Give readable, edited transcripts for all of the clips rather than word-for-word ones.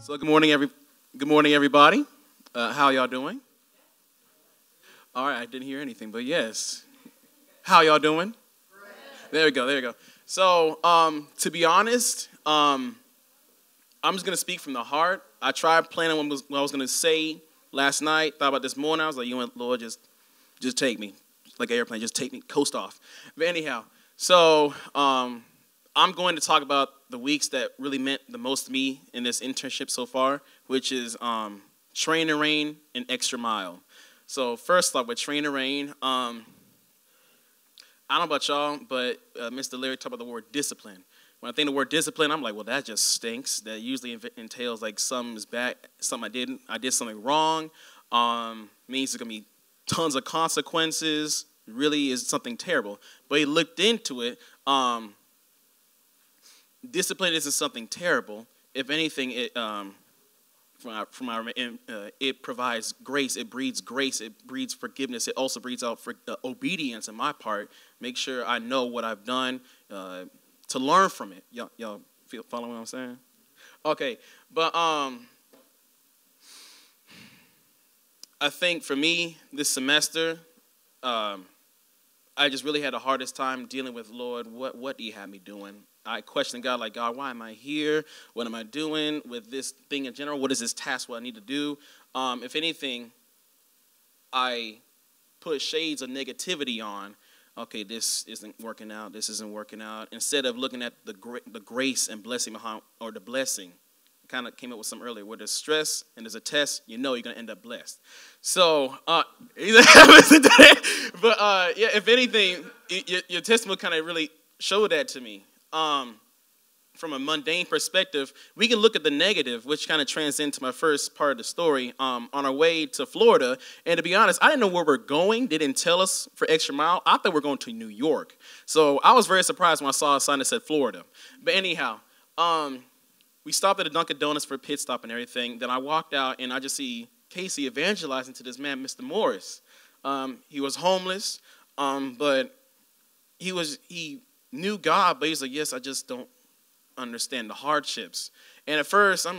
So good morning, everybody. How y'all doing? All right, I didn't hear anything, but yes. How y'all doing? There we go. So, to be honest, I'm just gonna speak from the heart. I tried planning what I was gonna say last night. Thought about this morning. I was like, you know what, Lord, just take me, like an airplane, just take me, coast off. But anyhow, so I'm going to talk about the weeks that really meant the most to me in this internship so far, which is Train and Rain and Extra Mile. So first off, with Train and Rain, I don't know about y'all, but Mr. Larry talked about the word discipline. When I think the word discipline, I'm like, well, that just stinks. That usually entails like something's bad, something I did something wrong. Means there's gonna be tons of consequences. Really is something terrible. But he looked into it. Discipline isn't something terrible. If anything, it it provides grace. It breeds grace. It breeds forgiveness. It also breeds out for obedience on my part. Make sure I know what I've done to learn from it. Y'all follow what I'm saying? Okay, but I think for me this semester, I just really had the hardest time dealing with, Lord, what do you have me doing? I questioned God, like, God, why am I here? What am I doing with this thing in general? What is this task, what I need to do? If anything, I put shades of negativity on, okay, this isn't working out, this isn't working out, instead of looking at the grace and blessing behind, or the blessing. I kind of came up with some earlier, where there's stress and there's a test, you know you're going to end up blessed. So, but yeah, if anything, your testimony kind of really showed that to me. From a mundane perspective, we can look at the negative, which kind of transcends into my first part of the story, on our way to Florida. And to be honest, I didn't know where we're going. They didn't tell us for Extra Mile. I thought we were going to New York. So I was very surprised when I saw a sign that said Florida. But anyhow, we stopped at a Dunkin' Donuts for a pit stop and everything. Then I walked out, and I just see Casey evangelizing to this man, Mr. Morris. He was homeless, but he knew God, but he's like, yes, I just don't understand the hardships. And at first, I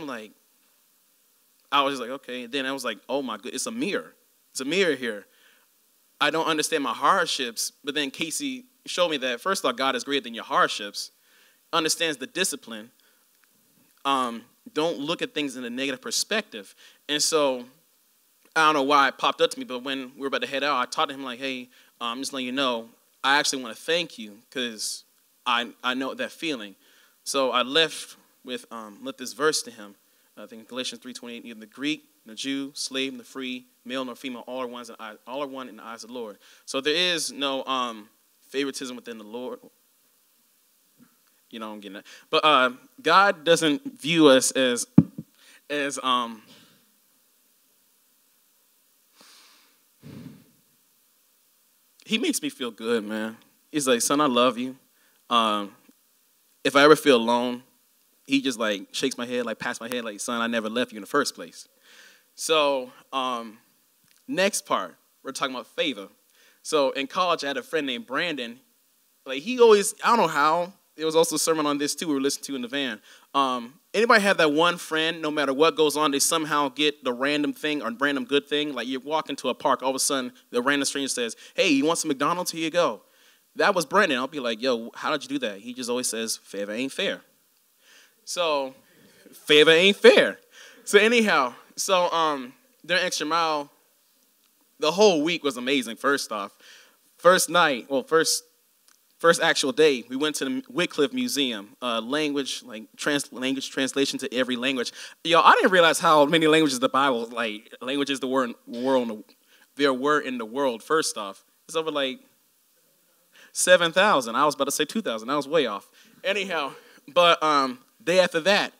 was just like, okay. Then I was like, oh my goodness, it's a mirror. It's a mirror here. I don't understand my hardships, but then Casey showed me that, first of all, God is greater than your hardships, understands the discipline. Don't look at things in a negative perspective. And so, I don't know why it popped up to me, but when we were about to head out, I talked to him like, hey, I'm just letting you know, I actually want to thank you because I know that feeling. So I left with this verse to him. I think Galatians 3:28, neither the Greek, the Jew, slave, nor free, male nor female, all are one in the eyes of the Lord. So there is no favoritism within the Lord. You know, I'm getting that. But God doesn't view us as he makes me feel good, man. He's like, son, I love you. If I ever feel alone, he just like shakes my head, like pats my head, like, son, I never left you in the first place. So next part, we're talking about favor. So in college, I had a friend named Brandon. Like he always, I don't know how, there was also a sermon on this too we were listening to in the van. Anybody have that one friend, no matter what goes on, they somehow get the random thing or random good thing? Like you walk into a park, all of a sudden, the random stranger says, hey, you want some McDonald's? Here you go. That was Brandon. I'll be like, yo, how did you do that? He just always says, favor ain't fair. So, favor ain't fair. So anyhow, during Extra Mile, the whole week was amazing, first off. First actual day, we went to the Wycliffe Museum, language translation to every language. Yo, I didn't realize how many languages the Bible, languages there were in the world, first off. It's over 7,000. I was about to say 2,000. I was way off. Anyhow, but day after that,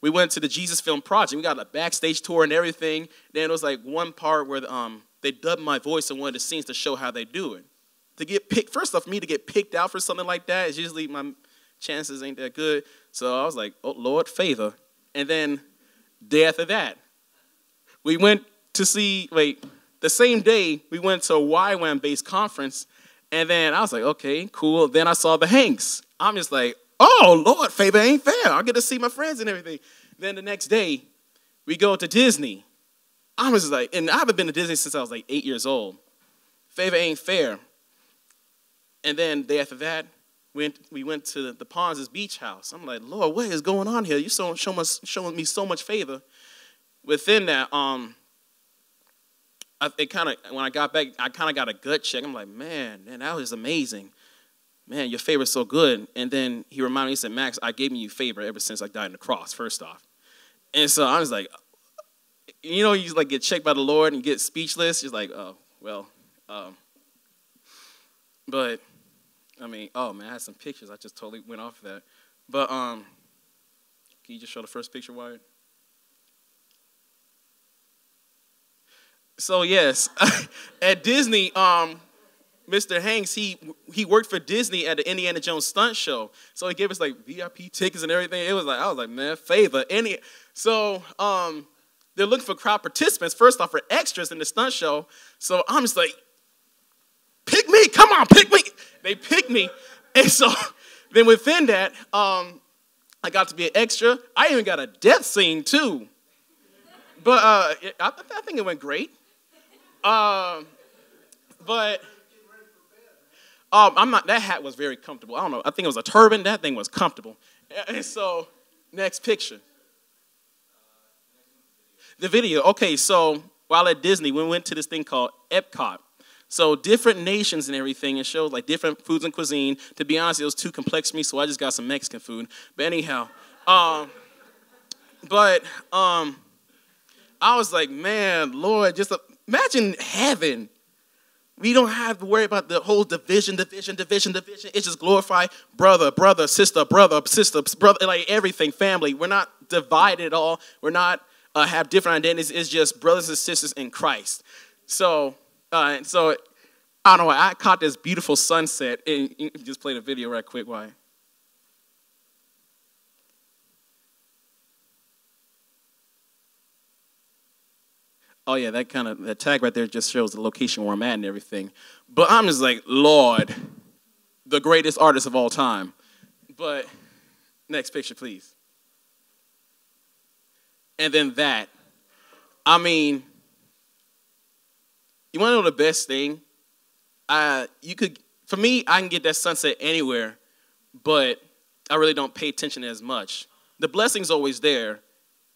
we went to the Jesus Film Project. We got a backstage tour and everything. Then it was one part where they dubbed my voice in one of the scenes to show how they do it. To get picked, first off, for me to get picked out for something like that is usually my chances ain't that good. So I was like, oh, Lord, favor. And then day after that, we went to see, the same day, we went to a YWAM-based conference. And then I was like, okay, cool. Then I saw the Hanks. I'm just like, oh, Lord, favor ain't fair. I get to see my friends and everything. Then the next day, We go to Disney. I was like, and I haven't been to Disney since I was like 8 years old. Favor ain't fair. And then day after that, we went to the Ponds' beach house. I'm like, Lord, what is going on here? You're showing me so much favor. Within that, when I got back, I kind of got a gut check. I'm like, man, that was amazing. Man, your favor is so good. And then he reminded me, he said, Max, I gave you favor ever since I died on the cross, first off. And so I was like, you like get checked by the Lord and get speechless. You're like, oh, well. But, I mean, oh, man, I had some pictures. I just totally went off of that. But, can you just show the first picture, Wyatt? So, yes, at Disney, Mr. Hanks, he worked for Disney at the Indiana Jones stunt show. So he gave us, like, VIP tickets and everything. I was like, man, favor. So, they're looking for crowd participants, first off, for extras in the stunt show. So I'm just like, pick me, come on, pick me. They picked me. And so then within that, I got to be an extra. I even got a death scene too. But I think it went great. But that hat was very comfortable. I don't know. I think it was a turban. That thing was comfortable. And so next picture. The video. Okay, so while at Disney, we went to this thing called Epcot. So different nations and everything. It shows like different foods and cuisine. To be honest, it was too complex for me, so I just got some Mexican food. But anyhow, I was like, man, Lord, just imagine heaven. We don't have to worry about the whole division. It's just glorify brother, sister, brother, like everything, family. We're not divided at all. We're not have different identities. It's just brothers and sisters in Christ. So I don't know. I caught this beautiful sunset. And you can just play the video right quick. Why? Oh yeah, that tag right there just shows the location where I'm at and everything. But I'm just like, Lord, the greatest artist of all time. But next picture, please. And then that. I mean, you want to know the best thing? For me, I can get that sunset anywhere, but I really don't pay attention as much. The blessing's always there.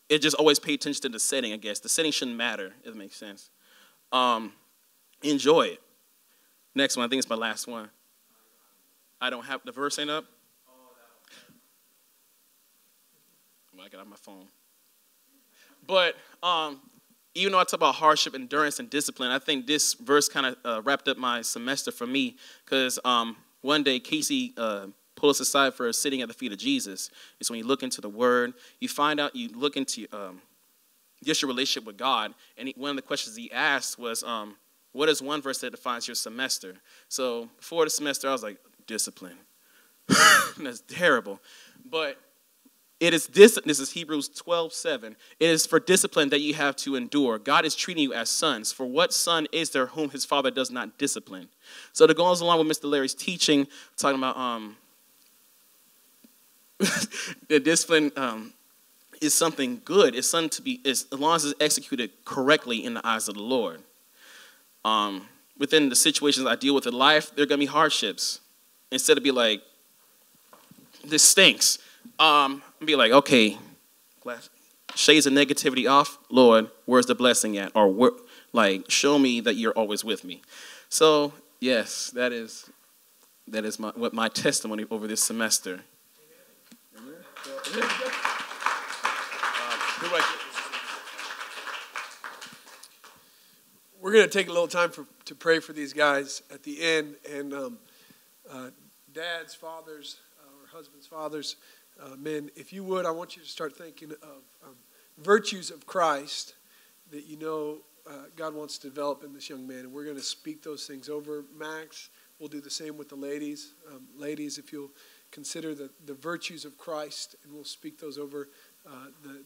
It just always pay attention to the setting, I guess. The setting shouldn't matter, if it makes sense. Enjoy it. Next one, I think it's my last one. I don't have, the verse ain't up? I got on my phone. But even though I talk about hardship, endurance, and discipline, I think this verse kind of wrapped up my semester for me because one day Casey pulled us aside for sitting at the feet of Jesus. It's when you look into the Word, you find out, you look into just your relationship with God. And one of the questions he asked was, what is one verse that defines your semester? So before the semester, I was like, discipline. That's terrible. But it is this is Hebrews 12:7. It is for discipline that you have to endure. God is treating you as sons. For what son is there whom his father does not discipline? So that goes along with Mr. Larry's teaching, talking about the discipline is something good. It's something to be, as long as it's executed correctly in the eyes of the Lord. Within the situations I deal with in life, there are going to be hardships. Instead of be like, this stinks. Be like, okay, shades of negativity off. Lord, where's the blessing at? Or show me that you're always with me. So yes, that is my testimony over this semester. We're going to take a little time to pray for these guys at the end. And dads, fathers, or husbands, fathers, men, if you would, I want you to start thinking of virtues of Christ that you know God wants to develop in this young man. And we're going to speak those things over Max. We'll do the same with the ladies. Ladies, if you'll consider the virtues of Christ, and we'll speak those over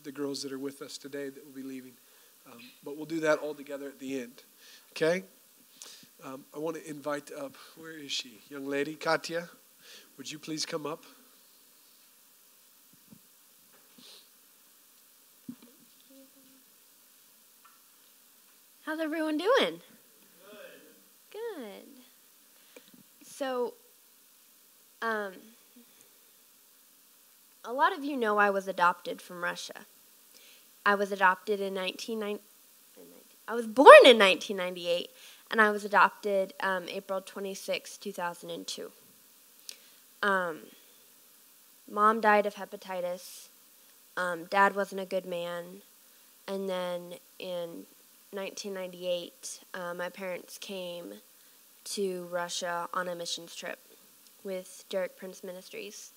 the girls that are with us today that will be leaving. But we'll do that all together at the end. Okay? I want to invite up, where is she? Young lady, Katya, would you please come up? How's everyone doing? Good. So, a lot of you know I was adopted from Russia. I was adopted in I was born in 1998, and I was adopted April 26, 2002. Mom died of hepatitis. Dad wasn't a good man. And then in 1998, my parents came to Russia on a missions trip with Derek Prince Ministries,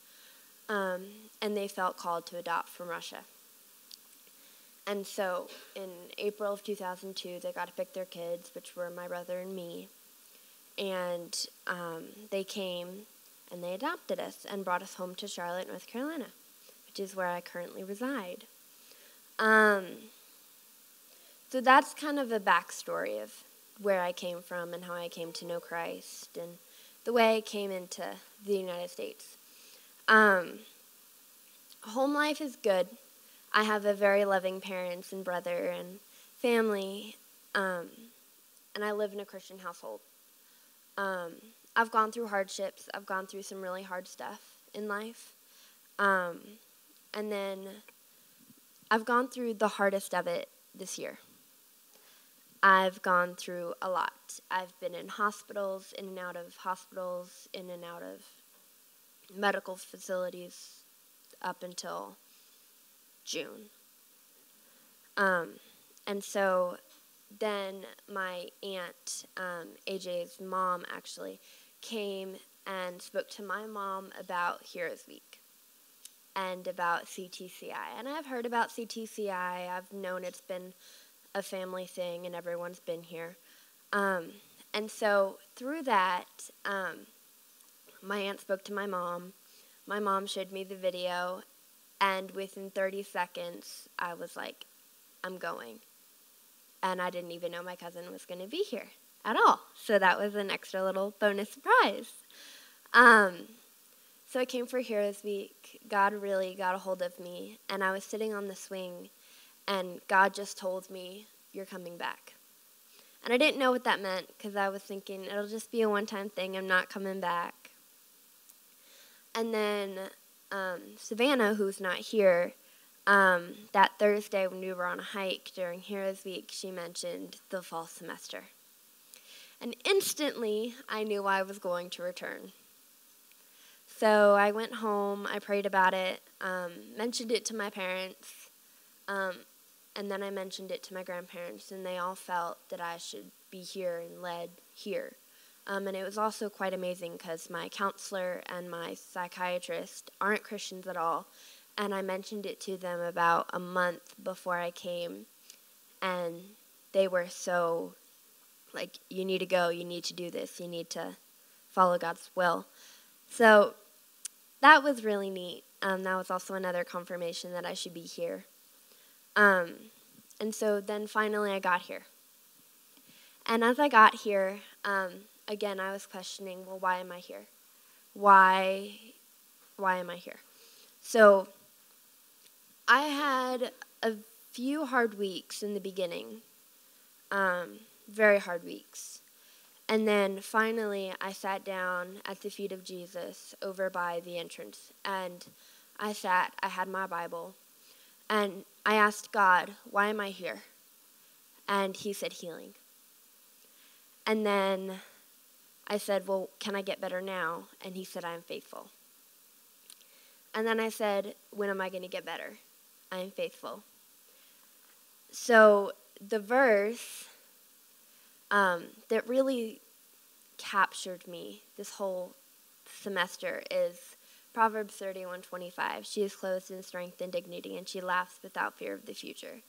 and they felt called to adopt from Russia. And so in April of 2002, they got to pick their kids, which were my brother and me, and they came and they adopted us and brought us home to Charlotte, North Carolina, which is where I currently reside. So that's kind of a backstory of where I came from and how I came to know Christ and the way I came into the United States. Home life is good. I have a very loving parents and brother and family, and I live in a Christian household. I've gone through hardships. I've gone through some really hard stuff in life. And then I've gone through the hardest of it this year. I've gone through a lot. I've been in hospitals, in and out of hospitals, in and out of medical facilities up until June. And so then my aunt, AJ's mom, actually came and spoke to my mom about Heroes Week and about CTCI. And I've heard about CTCI. I've known it's been a family thing and everyone's been here. And so through that, my aunt spoke to my mom. My mom showed me the video, and within 30 seconds, I was like, I'm going. And I didn't even know my cousin was going to be here at all. So that was an extra little bonus surprise. So I came for Heroes Week. God really got a hold of me, and I was sitting on the swing, and God just told me, you're coming back. And I didn't know what that meant because I was thinking, it'll just be a one-time thing. I'm not coming back. And then Savannah, who's not here, that Thursday when we were on a hike during Heroes Week, she mentioned the fall semester. And instantly, I knew I was going to return. So I went home, I prayed about it, mentioned it to my parents, and then I mentioned it to my grandparents, and they all felt that I should be here and led here. And it was also quite amazing because my counselor and my psychiatrist aren't Christians at all, and I mentioned it to them about a month before I came, and they were so, like, you need to go, you need to do this, you need to follow God's will. So that was really neat. That was also another confirmation that I should be here. And so then finally I got here. And as I got here, again, I was questioning, well, why am I here? Why am I here? So I had a few hard weeks in the beginning, very hard weeks. And then finally I sat down at the feet of Jesus over by the entrance. And I had my Bible, and I asked God, why am I here? And he said, healing. And then I said, well, can I get better now? And he said, I am faithful. And then I said, when am I going to get better? I am faithful. So the verse that really captured me this whole semester is Proverbs 31:25. She is clothed in strength and dignity, and she laughs without fear of the future.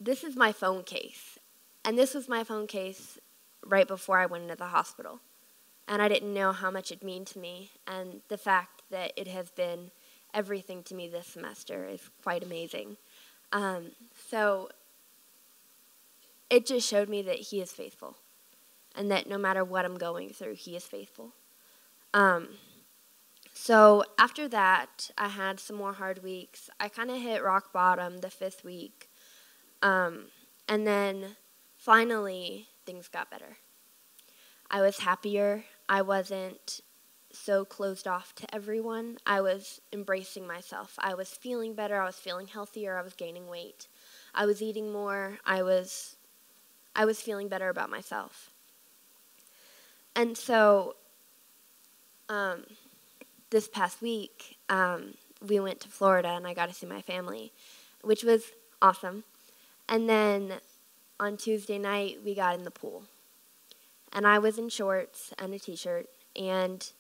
This is my phone case. And this was my phone case right before I went into the hospital. And I didn't know how much it meant to me. And the fact that it has been everything to me this semester is quite amazing. So it just showed me that he is faithful. And that no matter what I'm going through, he is faithful. So after that, I had some more hard weeks. I kind of hit rock bottom the 5th week. And then finally things got better. I was happier. I wasn't so closed off to everyone. I was embracing myself. I was feeling better. I was feeling healthier. I was gaining weight. I was eating more. I was feeling better about myself. And so this past week, we went to Florida and I got to see my family, which was awesome. And then on Tuesday night, we got in the pool. And I was in shorts and a t-shirt, and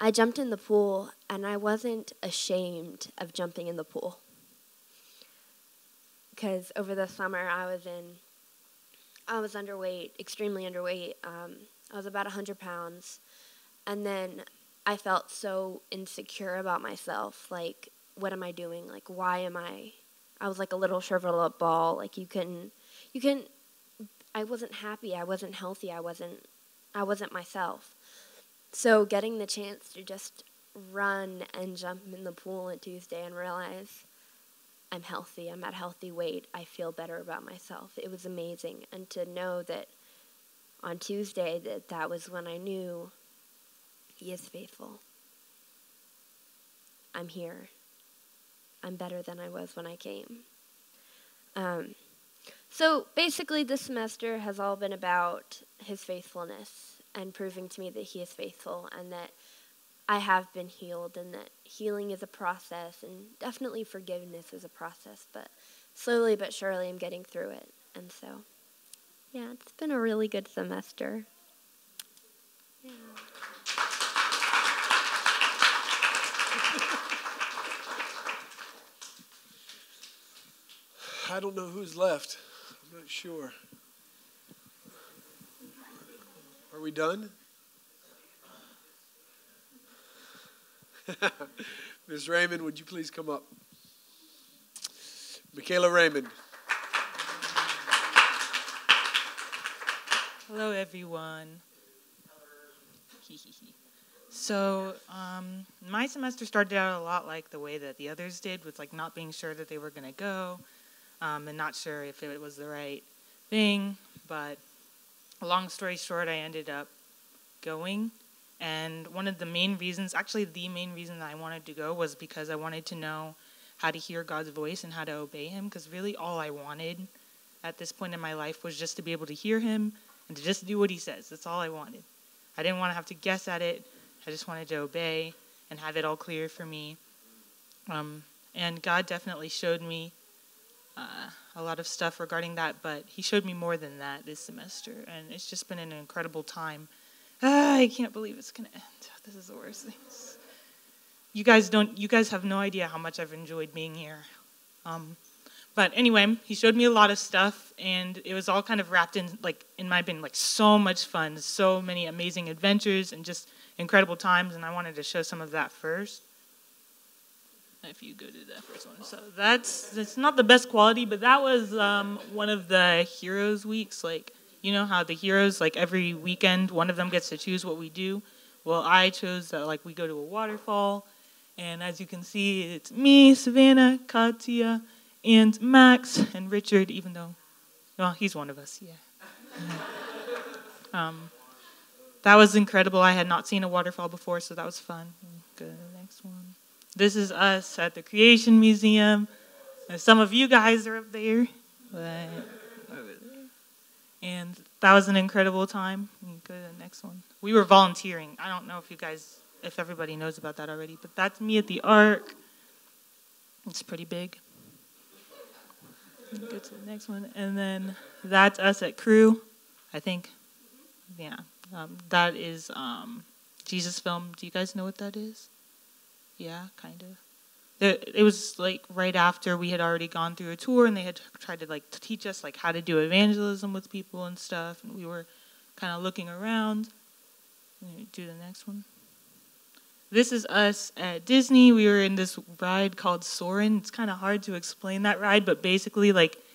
I jumped in the pool, and I wasn't ashamed of jumping in the pool. Because over the summer, I was underweight, extremely underweight. I was about 100 pounds. And then I felt so insecure about myself. Like, what am I doing? Like, why am I was like a little shriveled up ball. Like, I wasn't happy. I wasn't healthy. I wasn't myself. So getting the chance to just run and jump in the pool on Tuesday and realize I'm healthy, I'm at healthy weight, I feel better about myself. It was amazing. And to know that on Tuesday that was when I knew He is faithful. I'm here. I'm better than I was when I came. So basically this semester has all been about His faithfulness and proving to me that He is faithful and that I have been healed and that healing is a process and definitely forgiveness is a process, but slowly but surely I'm getting through it. And so, yeah, it's been a really good semester. Yeah. I don't know who's left. I'm not sure. Are we done? Ms. Raymond, would you please come up? Michaela Raymond. Hello, everyone. So, my semester started out a lot like the way that the others did, with like not being sure that they were going to go, and not sure if it was the right thing. But long story short, I ended up going. And one of the main reasons, actually the main reason that I wanted to go was because I wanted to know how to hear God's voice and how to obey Him. Because really all I wanted at this point in my life was just to be able to hear Him and to just do what He says. That's all I wanted. I didn't want to have to guess at it. I just wanted to obey and have it all clear for me. And God definitely showed me a lot of stuff regarding that, but He showed me more than that this semester. And it's just been an incredible time. I can't believe it's going to end. This is the worst thing. You guys have no idea how much I've enjoyed being here. But anyway, He showed me a lot of stuff, and it was all kind of wrapped in my opinion, so much fun, so many amazing adventures, and just incredible times, and I wanted to show some of that first. If you go to that first one. So that's not the best quality, but that was one of the Heroes weeks. You know how the heroes, every weekend, one of them gets to choose what we do? Well, I chose that, we go to a waterfall, and as you can see, it's me, Savannah, Katia, and Max, and Richard, even though, well, he's one of us, yeah. That was incredible. I had not seen a waterfall before, so that was fun. Go to the next one. This is us at the Creation Museum. And some of you guys are up there, but over there. And that was an incredible time. You can go to the next one. We were volunteering. I don't know if everybody knows about that already, but that's me at the Ark. It's pretty big. Go to the next one. And then that's us at Crew, I think. Yeah. That is Jesus Film. Do you guys know what that is? Yeah, kind of. It was right after we had already gone through a tour, and they had tried to teach us how to do evangelism with people and stuff, and we were kind of looking around. Do the next one. This is us at Disney. We were in this ride called Soarin'. It's kind of hard to explain that ride, but basically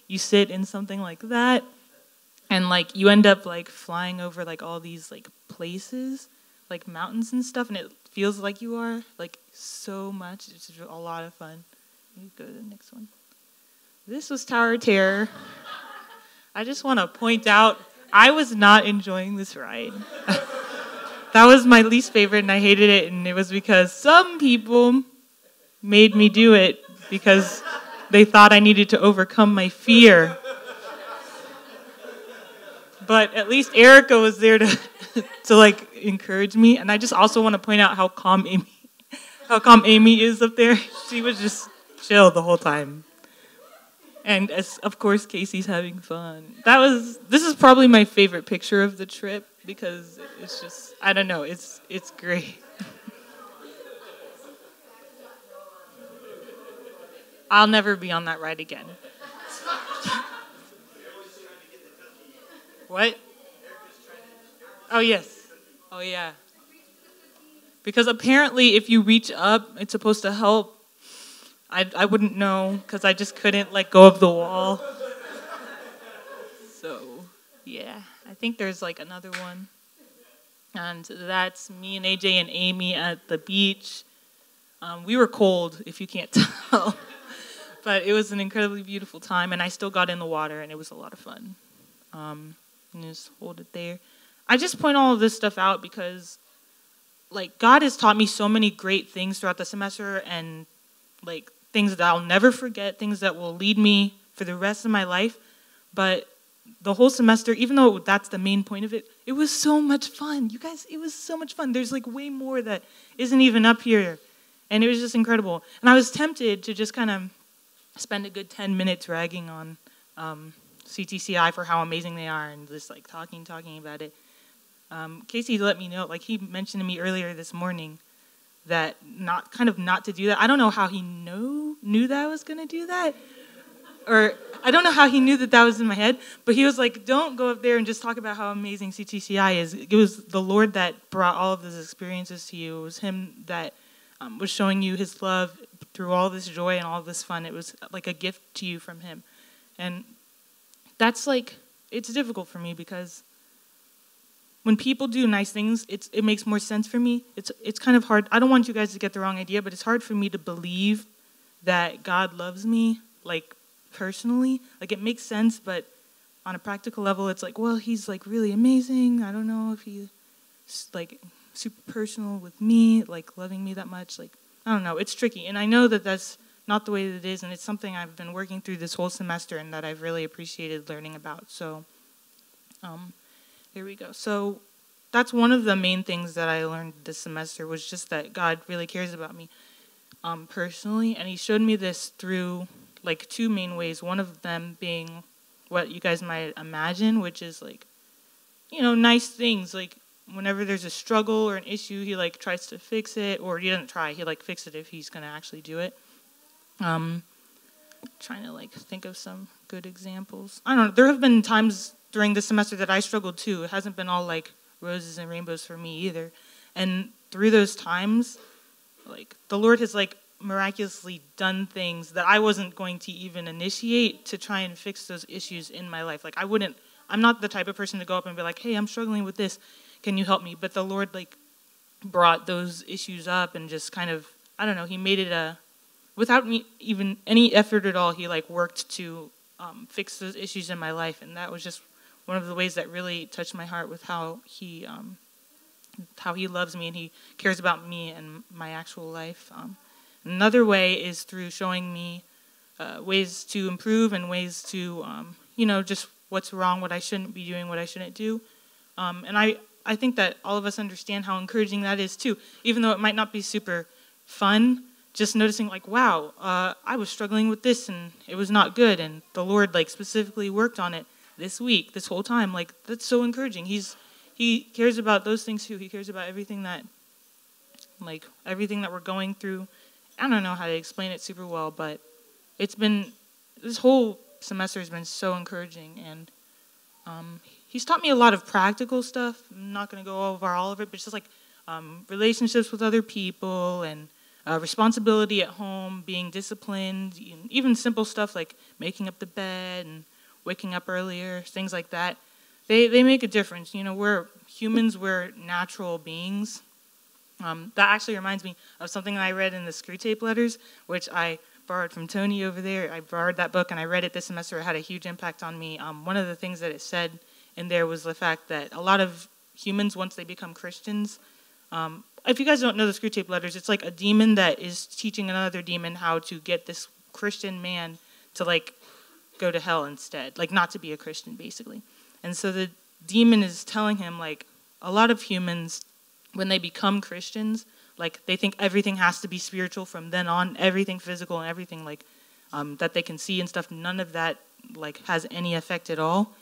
you sit in something like that, and you end up flying over all these places, mountains and stuff, and it feels like you are so much. It's just a lot of fun. You go to the next one. This was Tower of Terror. I just want to point out, I was not enjoying this ride. That was my least favorite, and I hated it, and it was because some people made me do it because they thought I needed to overcome my fear. But at least Erica was there to like encourage me, and I just also want to point out how calm Amy is up there. She was just chill the whole time. And of course, Casey's having fun. This is probably my favorite picture of the trip because it's just, I don't know, it's great. I'll never be on that ride again. What? Oh, yes. Oh, yeah. Because apparently if you reach up, it's supposed to help. I wouldn't know because I just couldn't let go of the wall. So, yeah. I think there's like another one. And that's me and AJ and Amy at the beach. We were cold, if you can't tell. But it was an incredibly beautiful time, and I still got in the water, and it was a lot of fun. And just hold it there. I just point all of this stuff out because, like, God has taught me so many great things throughout the semester, and, like, things that I'll never forget, things that will lead me for the rest of my life. But the whole semester, even though that's the main point of it, it was so much fun. You guys, it was so much fun. There's, like, way more that isn't even up here. And it was just incredible. And I was tempted to just kind of spend a good 10 minutes ragging on CTCI for how amazing they are and just, like, talking about it. Casey let me know, like, he mentioned to me earlier this morning that not to do that. I don't know how he knew that I was going to do that. Or I don't know how he knew that was in my head. But he was like, don't go up there and just talk about how amazing CTCI is. It was the Lord that brought all of these experiences to you. It was him that was showing you his love through all this joy and all this fun. It was like a gift to you from him. And that's like, it's difficult for me because when people do nice things, it makes more sense for me. It's kind of hard. I don't want you guys to get the wrong idea, but it's hard for me to believe that God loves me, like, personally. Like, it makes sense, but on a practical level, it's like, well, he's, like, really amazing. I don't know if he's, like, super personal with me, like, loving me that much. Like, I don't know. It's tricky. And I know that that's not the way that it is, and it's something I've been working through this whole semester and that I've really appreciated learning about. So, here we go. So that's one of the main things that I learned this semester was just that God really cares about me personally. And he showed me this through, like, two main ways. One of them being what you guys might imagine, which is, like, you know, nice things. Like, whenever there's a struggle or an issue, he, like, tries to fix it. Or he doesn't try. He, like, fix it if he's going to actually do it. Trying to, like, think of some good examples. I don't know. There have been times during the semester that I struggled too. It hasn't been all like roses and rainbows for me either. And through those times, like, the Lord has, like, miraculously done things that I wasn't going to even initiate to try and fix those issues in my life. Like, I'm not the type of person to go up and be like, hey, I'm struggling with this. Can you help me? But the Lord, like, brought those issues up and just kind of, I don't know, he made it without me even any effort at all, he, like, worked to fix those issues in my life. And that was just one of the ways that really touched my heart with how he loves me and he cares about me and my actual life. Another way is through showing me ways to improve and ways to, just what's wrong, what I shouldn't be doing, what I shouldn't do. And I think that all of us understand how encouraging that is too, even though it might not be super fun. Just noticing, like, wow, I was struggling with this and it was not good, and the Lord, like, specifically worked on it this week, this whole time. Like, that's so encouraging. He cares about those things too. He cares about everything that we're going through. I don't know how to explain it super well, but this whole semester has been so encouraging, and he's taught me a lot of practical stuff. I'm not going to go over all of it, but it's just like relationships with other people and responsibility at home, being disciplined, even simple stuff like making up the bed and waking up earlier, things like that. They make a difference. You know, we're humans, we're natural beings, That actually reminds me of something I read in the Screwtape Letters, which I borrowed from Tony over there. I borrowed that book, and I read it this semester. It had a huge impact on me. One of the things that it said in there was the fact that a lot of humans, once they become Christians, if you guys don't know the Screwtape Letters, it's like a demon that is teaching another demon how to get this Christian man to, like, go to hell instead, like, not to be a Christian, basically. And so the demon is telling him, like, a lot of humans, when they become Christians, like, they think everything has to be spiritual from then on, everything physical and everything, like, that they can see and stuff, none of that, like, has any effect at all.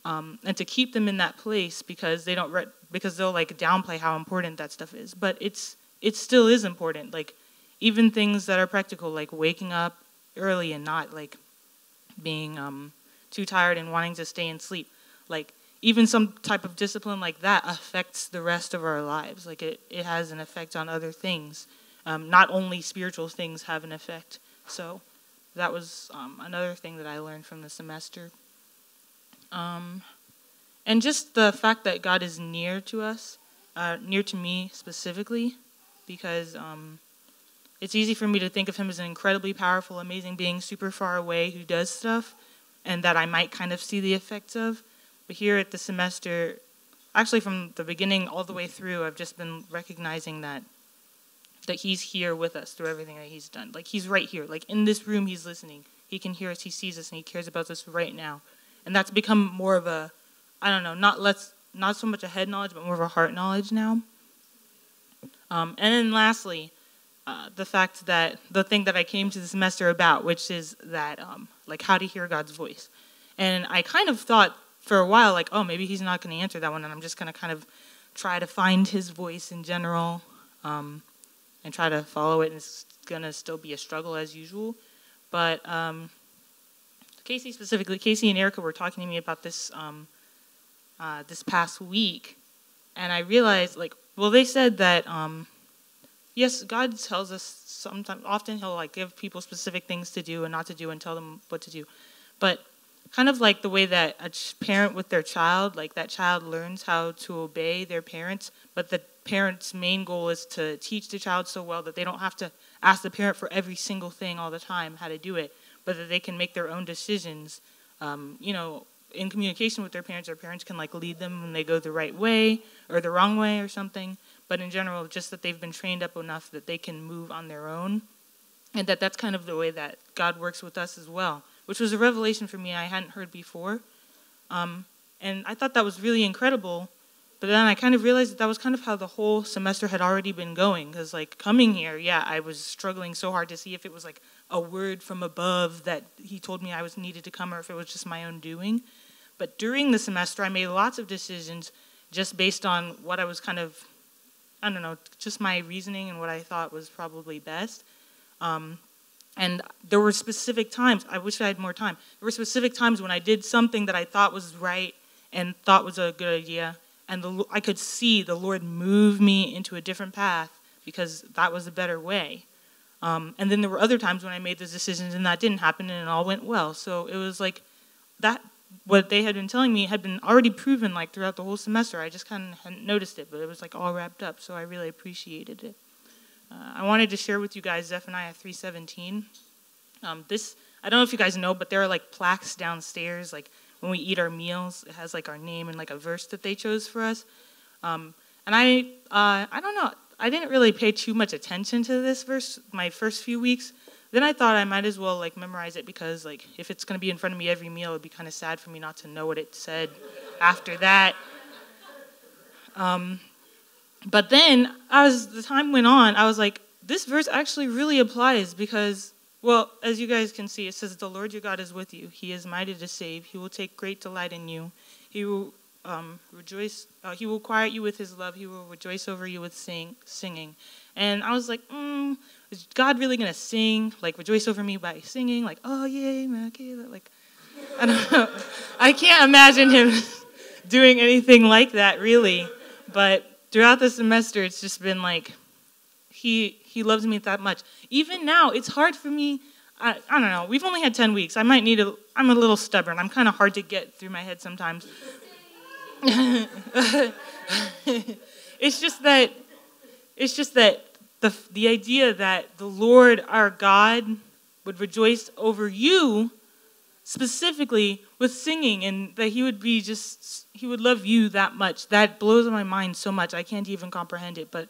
And to keep them in that place because they don't, because they'll, like, downplay how important that stuff is. But it still is important. Like, even things that are practical, like waking up early and not, like, being too tired and wanting to stay and sleep. Like, even some type of discipline like that affects the rest of our lives. Like, it has an effect on other things. Not only spiritual things have an effect. So that was another thing that I learned from the semester. And just the fact that God is near to us, near to me specifically, because it's easy for me to think of him as an incredibly powerful, amazing being super far away who does stuff, and that I might kind of see the effects of. But here at the semester, actually from the beginning all the way through, I've just been recognizing that he's here with us through everything that he's done. Like, he's right here. Like, in this room, he's listening. He can hear us, he sees us, and he cares about us right now. And that's become more of a, I don't know, not so much a head knowledge, but more of a heart knowledge now. And then lastly, the fact that the thing that I came to the semester about, which is that, like, how to hear God's voice. And I kind of thought for a while, like, oh, maybe he's not going to answer that one, and I'm just going to kind of try to find his voice in general and try to follow it, and it's going to still be a struggle as usual. But Casey and Erica were talking to me about this this past week, and I realized, like, well, they said that, yes, God tells us sometimes, often he'll, like, give people specific things to do and not to do and tell them what to do, but kind of like the way that a parent with their child, like, that child learns how to obey their parents, but the parent's main goal is to teach the child so well that they don't have to ask the parent for every single thing all the time how to do it, but that they can make their own decisions, in communication with their parents can, like, lead them when they go the right way or the wrong way or something, but in general, just that they've been trained up enough that they can move on their own, and that's kind of the way that God works with us as well, which was a revelation for me I hadn't heard before, and I thought that was really incredible, but then I kind of realized that was kind of how the whole semester had already been going, because, like, coming here, yeah, I was struggling so hard to see if it was, like, a word from above that he told me I was needed to come, or if it was just my own doing. But during the semester, I made lots of decisions just based on what I was kind of, I don't know, just my reasoning and what I thought was probably best. And there were specific times, I wish I had more time, there were specific times when I did something that I thought was right and thought was a good idea, and I could see the Lord move me into a different path because that was a better way. And then there were other times when I made those decisions and that didn't happen and it all went well. So it was like that, what they had been telling me had been already proven, like, throughout the whole semester. I just kind of hadn't noticed it, but it was, like, all wrapped up, so I really appreciated it. I wanted to share with you guys Zephaniah 3:17. This, I don't know if you guys know, but there are, like, plaques downstairs, like, when we eat our meals, it has, like, our name and, like, a verse that they chose for us. And I don't know, I didn't really pay too much attention to this verse my first few weeks. Then I thought I might as well, like, memorize it because, like, if it's going to be in front of me every meal, it would be kind of sad for me not to know what it said after that. But then, as the time went on, I was like, this verse actually really applies because, well, as you guys can see, it says, "The Lord your God is with you. He is mighty to save. He will take great delight in you. He will rejoice. He will quiet you with his love. He will rejoice over you with singing." And I was like, is God really going to sing, like, rejoice over me by singing? Like, oh, yay, Michaela. Like, I don't know. I can't imagine him doing anything like that, really. But throughout the semester, it's just been like, he loves me that much. Even now, it's hard for me. I don't know. We've only had 10 weeks. I'm a little stubborn. I'm kind of hard to get through my head sometimes. It's just that it's just that the idea that the Lord our God would rejoice over you specifically with singing, and that he would love you that much. That blows my mind so much. I can't even comprehend it, but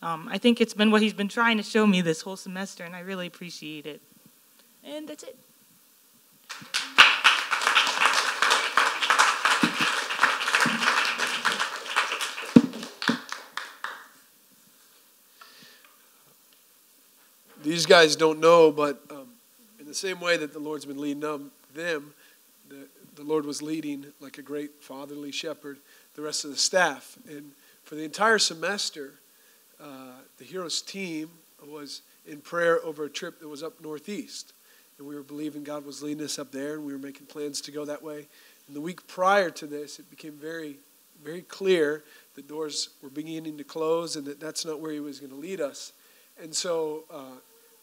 I think it's been what he's been trying to show me this whole semester, and I really appreciate it. And that's it. These guys don't know, but in the same way that the Lord's been leading them, the Lord was leading like a great fatherly shepherd the rest of the staff. And for the entire semester, the Heroes team was in prayer over a trip that was up northeast. And we were believing God was leading us up there, and we were making plans to go that way. And the week prior to this, it became very, very clear that doors were beginning to close and that that's not where he was going to lead us. And so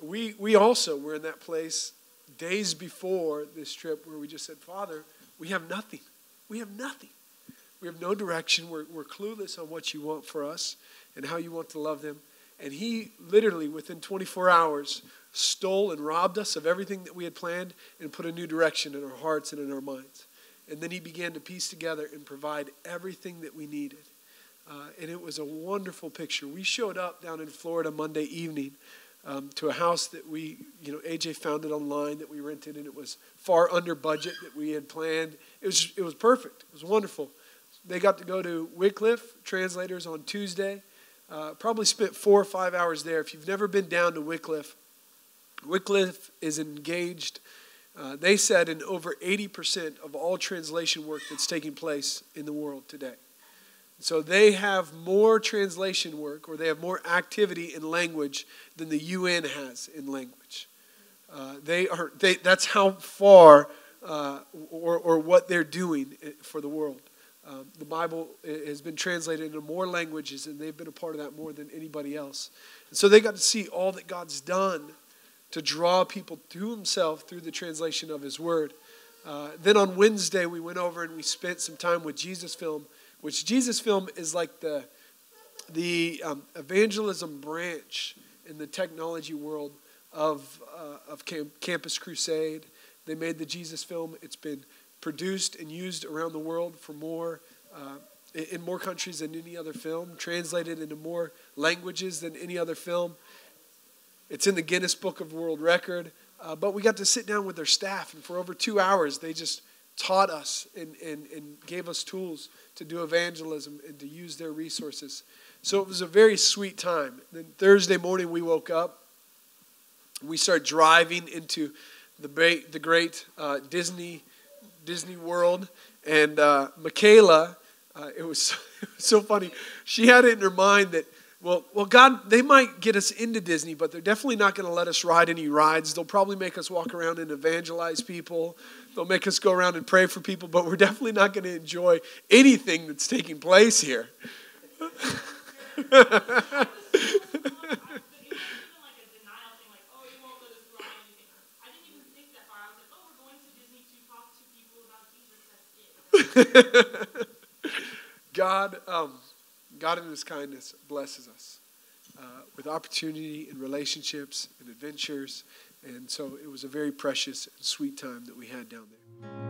we also were in that place days before this trip where we just said, Father, we have nothing. We have nothing. We have no direction. We're clueless on what you want for us and how you want to love them. And he literally, within 24 hours, stole and robbed us of everything that we had planned and put a new direction in our hearts and in our minds. And then he began to piece together and provide everything that we needed. And it was a wonderful picture. We showed up down in Florida Monday evening to a house that AJ found it online that we rented, and it was far under budget that we had planned. It was perfect. It was wonderful. They got to go to Wycliffe Translators on Tuesday. Probably spent 4 or 5 hours there. If you've never been down to Wycliffe, Wycliffe is engaged, they said, in over 80% of all translation work that's taking place in the world today. So they have more translation work, or they have more activity in language than the UN has in language. That's how far or what they're doing for the world. The Bible has been translated into more languages, and they've been a part of that more than anybody else. And so they got to see all that God's done to draw people to himself through the translation of his word. Then on Wednesday, we went over and we spent some time with Jesus Film, which Jesus Film is like the evangelism branch in the technology world of Campus Crusade. They made the Jesus Film. It's been produced and used around the world for in more countries than any other film, translated into more languages than any other film. It's in the Guinness Book of World Record. But we got to sit down with their staff, and for over 2 hours, they just taught us and gave us tools to do evangelism and to use their resources. So it was a very sweet time. Then Thursday morning, we woke up. We started driving into the great Disney World, and Michaela, it was so funny. She had it in her mind that, well, God, they might get us into Disney, but they're definitely not going to let us ride any rides. They'll probably make us walk around and evangelize people. They'll make us go around and pray for people, but we're definitely not going to enjoy anything that's taking place here. God in his kindness blesses us with opportunity and relationships and adventures. And so it was a very precious and sweet time that we had down there.